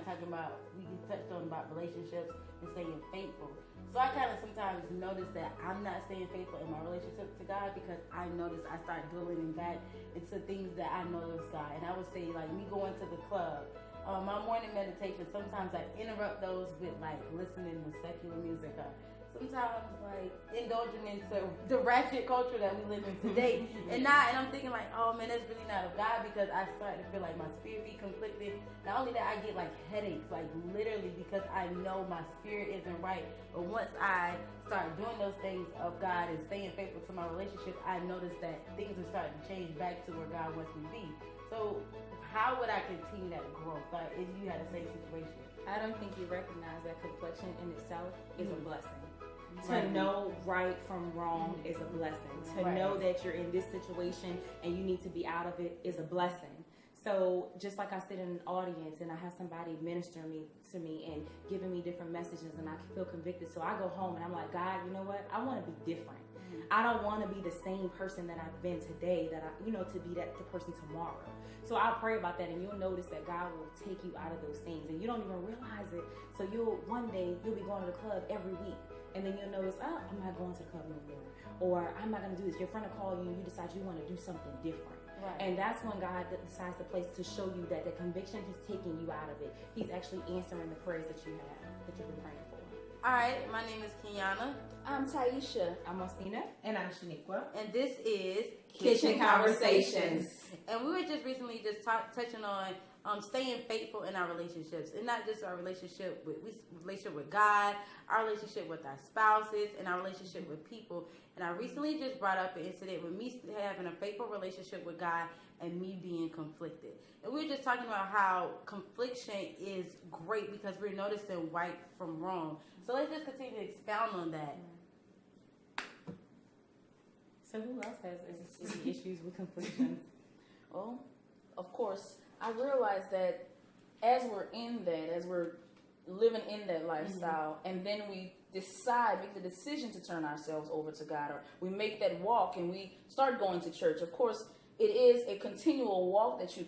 of talking about, we touched on about relationships and staying faithful. So I kind of sometimes notice that I'm not staying faithful in my relationship to God because I notice I start dwelling back into things that I know is God. And I would say, like, me going to the club, my morning meditation, sometimes I interrupt those with, like, listening to secular music. Sometimes, like, indulging into the ratchet culture that we live in today. And I'm thinking, like, oh, man, that's really not of God, because I start to feel like my spirit be conflicted. Not only that, I get, like, headaches, like, literally, because I know my spirit isn't right. But once I start doing those things of God and staying faithful to my relationship, I notice that things are starting to change back to where God wants me to be. So how would I continue that growth, like, if you had the same situation? I don't think you recognize that complexion in itself is a blessing. Right. To know right from wrong is a blessing. To know that you're in this situation and you need to be out of it is a blessing. So just like I sit in an audience and I have somebody ministering to me and giving me different messages and I feel convicted, so I go home and I'm like, God, you know what? I want to be different. I don't want to be the same person that I've been today, that I, to be the person tomorrow. So I'll pray about that, and you'll notice that God will take you out of those things, and you don't even realize it. So one day you'll be going to the club every week, and then you'll notice, oh, I'm not going to the club no more, or I'm not going to do this. Your friend will call you, and you decide you want to do something different. Right. And that's when God decides to place to show you that the conviction, He's taking you out of it. He's actually answering the prayers that you have, that you've been praying for. All right, my name is Kiana. I'm Taisha. I'm Ostina. And I'm Shaniqua. And this is Kitch'n Konversations. And we were just recently touching on staying faithful in our relationships, and not just our relationship with God, our relationship with our spouses, and our relationship with people. And I recently just brought up an incident with me having a faithful relationship with God and me being conflicted. And we were just talking about how confliction is great because we're noticing right from wrong. So let's just continue to expound on that. So who else has any issues with confliction? Well, of course, I realize that as we're in that, as we're living in that lifestyle, and then we make the decision to turn ourselves over to God, or we make that walk and we start going to church. Of course, it is a continual walk that you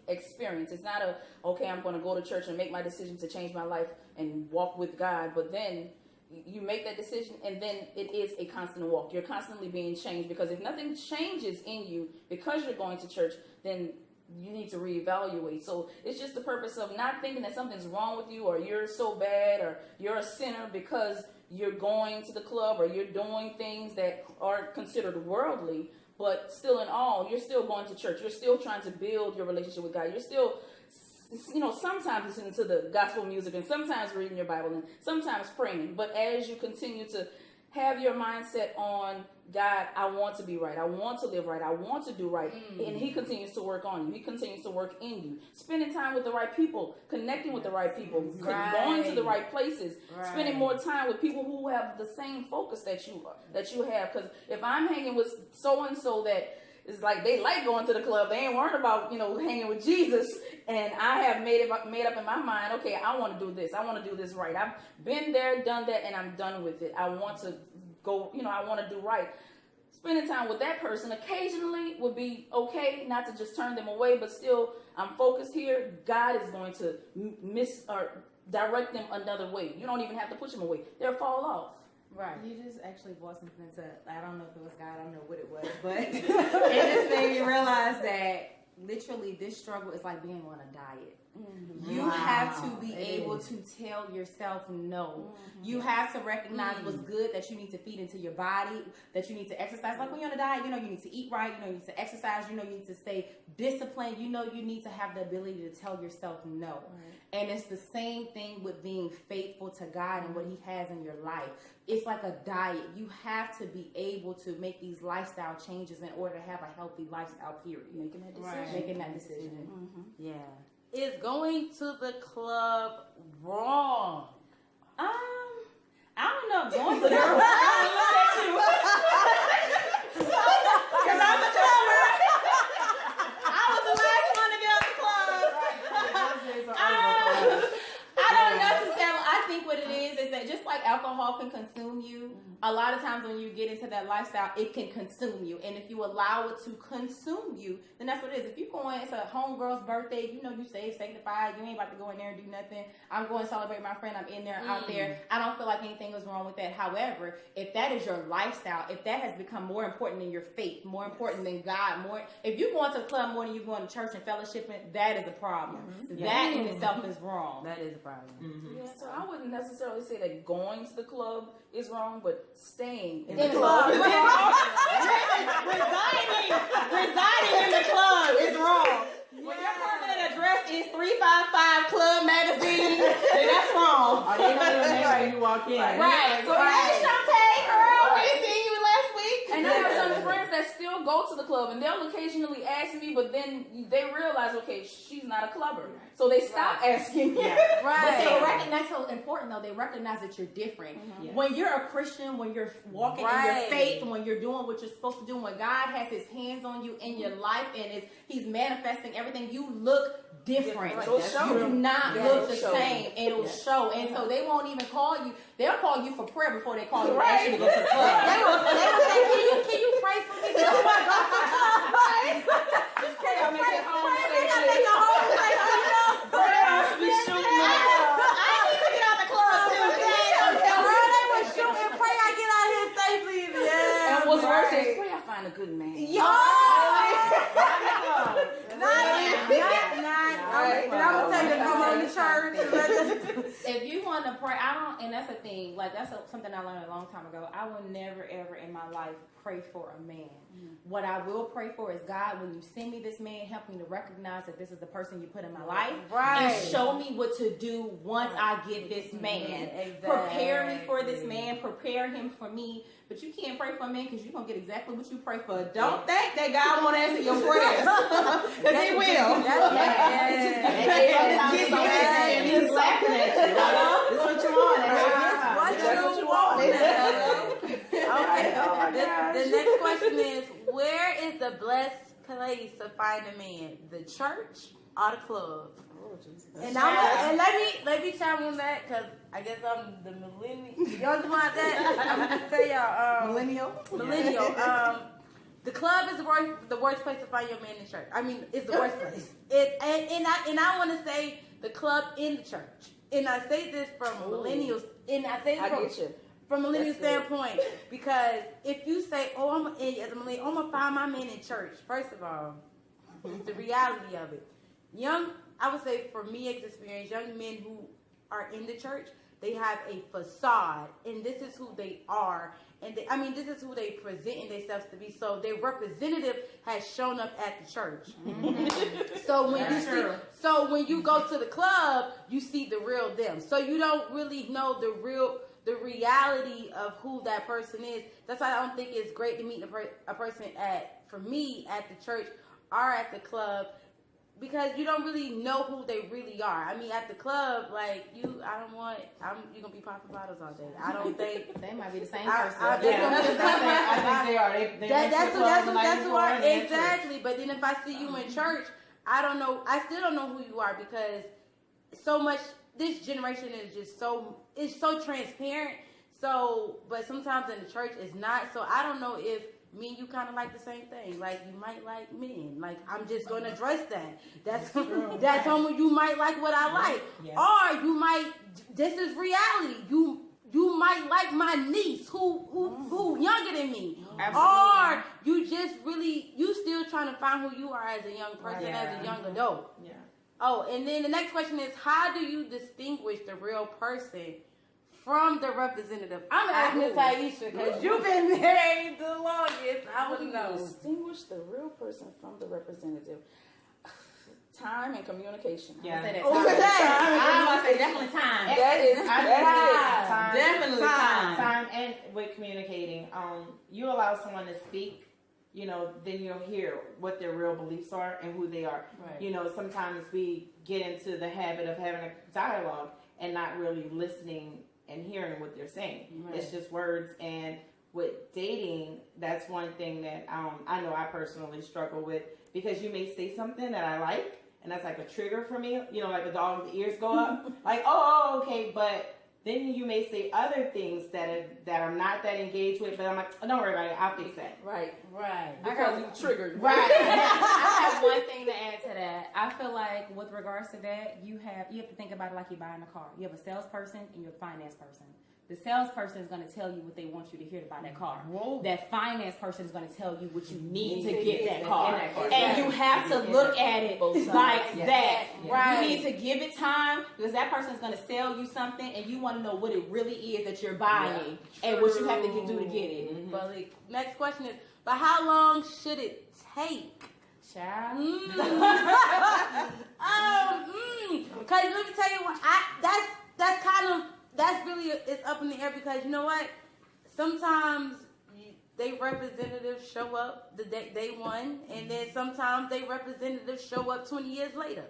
experience. It's not okay, I'm going to go to church and make my decision to change my life and walk with God, but then you make that decision, and then it is a constant walk. You're constantly being changed, because if nothing changes in you because you're going to church, then you need to reevaluate. So it's just the purpose of not thinking that something's wrong with you, or you're so bad, or you're a sinner because you're going to the club, or you're doing things that are considered worldly. But still in all, you're still going to church. You're still trying to build your relationship with God. You're still, sometimes listening to the gospel music, and sometimes reading your Bible, and sometimes praying. But as you continue to have your mindset on God, I want to be right. I want to live right. I want to do right. And He continues to work on you. He continues to work in you. Spending time with the right people, connecting with the right people, going to the right places, spending more time with people who have the same focus that you have. Because if I'm hanging with so-and-so that is like, they like going to the club, they ain't worried about, hanging with Jesus, and I have made up in my mind, okay, I want to do this. I want to do this right. I've been there, done that, and I'm done with it. I want to go, I want to do right. Spending time with that person occasionally would be okay, not to just turn them away, but still, I'm focused here. God is going to direct them another way. You don't even have to push them away. They'll fall off. Right. You just actually brought something to, I don't know if it was God, I don't know what it was, but it just made me realize that literally this struggle is like being on a diet. You have to be able to tell yourself no. You have to recognize what's good that you need to feed into your body, that you need to exercise. Like when you're on a diet, you need to eat right, you need to exercise, you need to stay disciplined, you need to have the ability to tell yourself no. Right. And it's the same thing with being faithful to God and what He has in your life. It's like a diet. You have to be able to make these lifestyle changes in order to have a healthy lifestyle, period. Making that decision. Right. Making that decision. Yeah. Is going to the club wrong? I don't know. Going to the club. I look at you. Because I'm the clubber. I was the last one to get out the club. I don't necessarily. I think what it is that just like alcohol can consume you, a lot of times when you get into that lifestyle, it can consume you. And if you allow it to consume you, then that's what it is. If you go in, it's a homegirl's birthday, you know you saved, sanctified, you ain't about to go in there and do nothing. I'm going to celebrate my friend, I'm in there, out there. I don't feel like anything is wrong with that. However, if that is your lifestyle, if that has become more important than your faith, more important than God, if you're going to the club more than you're going to church and fellowshipping, that is a problem. That in itself is wrong. That is a problem. Yeah, so I wouldn't necessarily say that going to the club is wrong, but staying in In the the club club. is wrong. Residing in the club is wrong. When your permanent address is 355 Club Magazine, then that's wrong. Or they don't even know when you walk in. Right. So hey, Shantae, girl, we seen you last week. And I have some friends that still go to the club, and they'll occasionally ask me, but then they realize, okay, she's not a clubber. So they stop asking. Yeah. But they recognize, so important though, they recognize that you're different. When you're a Christian, when you're walking in your faith, when you're doing what you're supposed to do, when God has his hands on you in your life and he's manifesting everything, you look different. You do not look the same. It'll show. And so they won't even call you. They'll call you for prayer before they call you to actually go to the club. They will say, can you pray for me? Oh my God. Can you pray And what's worse is pray I find a good man. I'm gonna take it come on to church. If you want to pray, and that's the thing. Like something I learned a long time ago. I will never ever in my life pray for a man. What I will pray for is, God, when you send me this man, help me to recognize that this is the person you put in my life, and show me what to do once I get this man. Prepare me for this man. Prepare him for me. But you can't pray for a man because you're going to get exactly what you pray for. Don't think that God won't answer your prayers. Because he will. He's laughing at you. This is what you want. That's what you want. The next question is, where is the blessed place to find a man? The church or the club? And let me chime in that because I guess I'm the millennial. Y'all want that? I'm gonna say y'all millennial. The club is the worst place to find your man in church. I mean, it's the worst place. And I want to say the club in the church. And I say this from millennials. And I say this from a millennial standpoint, because if you say, "Oh, as a millennial, I'm gonna find my man in church," first of all, it's the reality of it. I would say, for me, experience, young men who are in the church, they have a facade, and this is who they are, and this is who they present themselves to be. So their representative has shown up at the church. So when you go to the club, you see the real them. So you don't really know the reality of who that person is. That's why I don't think it's great to meet a person at the church or at the club, because you don't really know who they really are. I mean, at the club, like you're gonna be popping bottles all day. I don't think they might be the same person. I think they are. That's who I exactly. But then if I see you in church, I don't know. I still don't know who you are, because so much. This generation is just so transparent. So, but sometimes in the church it's not. So I don't know if me and you kind of like the same thing. Like, you might like men. Like, I'm just going to address that. That's someone you might like what I like. Yeah. Or you might, this is reality. You might like my niece who younger than me. Absolutely. Or you just really, you still trying to find who you are as a young person, as a young adult. Yeah. Oh, and then the next question is, how do you distinguish the real person from the representative? I'm asking Miss Aisha because you've been married the longest. I would know. Distinguish the real person from the representative. Time and communication. Yeah. I would say definitely time. Definitely time. Time and with communicating. You allow someone to speak, then you'll hear what their real beliefs are and who they are. Right. Sometimes we get into the habit of having a dialogue and not really listening and hearing what they're saying. Right. It's just words. And with dating, that's one thing that I know I personally struggle with, because you may say something that I like, and that's like a trigger for me. Like a dog's ears go up. Like, oh, okay, but then you may say other things that I'm not that engaged with, but I'm like, oh, don't worry about it, I'll fix that. Right. Because you triggered. Right. I have one thing to add to that. I feel like with regards to that, you have to think about it like you're buying a car. You have a salesperson and you're a finance person. The salesperson is going to tell you what they want you to hear to buy that car. Whoa. That finance person is going to tell you what you need to get that car. And you have to look at it like that. Right. You need to give it time because that person is going to sell you something and you want to know what it really is that you're buying and what you have to do to get it. Mm-hmm. But the next question is, but how long should it take? Child. Because let me tell you what, that's really, it's up in the air because you know what? Sometimes they representatives show up the day one, and then sometimes they representatives show up 20 years later.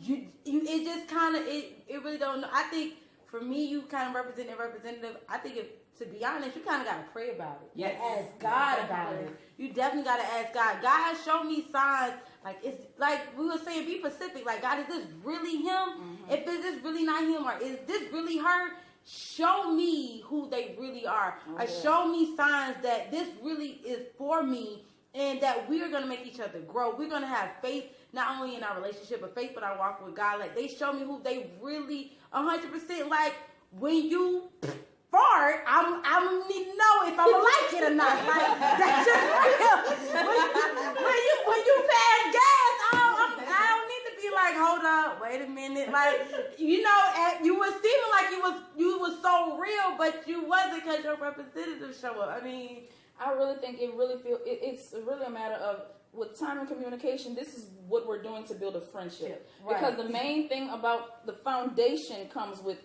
It just kind of, it really don't know. I think for me, you kind of represent a representative. I think to be honest, you kind of got to pray about it. Yes. Ask God about it. You definitely got to ask God. God has shown me signs. Like, it's like we were saying, be specific. Like, God, is this really him? Mm-hmm. If this really not him, or is this really her? Show me who they really are. Show me signs that this really is for me and that we are going to make each other grow. We're going to have faith, not only in our relationship, but faith in our walk with God. Like, they show me who they really 100%. Like, when you fart, I need to know if I'm going to like it or not. Like, that's just real. When you pass gas, I don't need to be like, hold up, wait a minute. Like, you was feeling like you was so real, but you wasn't because your representative show up. I mean, I really think it's really a matter of, with time and communication, this is what we're doing to build a friendship. Right. Because the main thing about the foundation comes with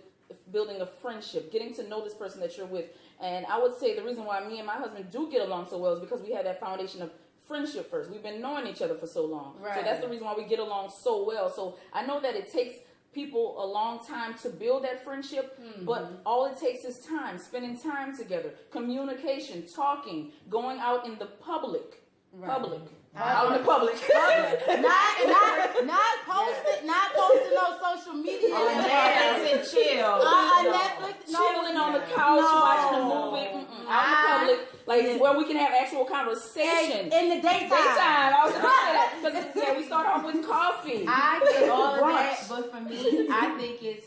building a friendship, getting to know this person that you're with. And I would say the reason why me and my husband do get along so well is because we had that foundation of friendship first. We've been knowing each other for so long. Right. So that's the reason why we get along so well. So I know that it takes people a long time to build that friendship, but all it takes is time, spending time together, communication, talking, going out in the public. Out in the public. not posting on social media. Netflix and chill. Chilling on the couch, watching a movie. Out in the public. Like, where we can have actual conversation. In the daytime. Because we start off with coffee. I get all of that, but for me, I think it's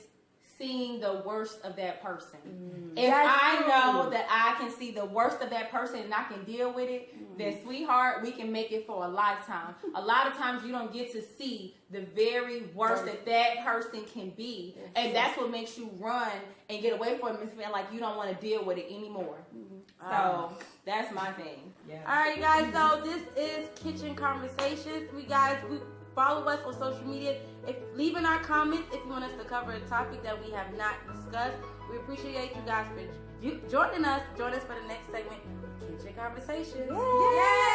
seeing the worst of that person. If I know that I can see the worst of that person and I can deal with it, then sweetheart, we can make it for a lifetime. A lot of times you don't get to see the very worst that person can be, and that's what makes you run and get away from it and feel like you don't want to deal with it anymore. So that's my thing. Yeah. All right, guys. So this is Kitch'n Konversations. We follow us on social media. Leave in our comments if you want us to cover a topic that we have not discussed. We appreciate you guys for joining us. Join us for the next segment, Kitch'n Konversations. Yay!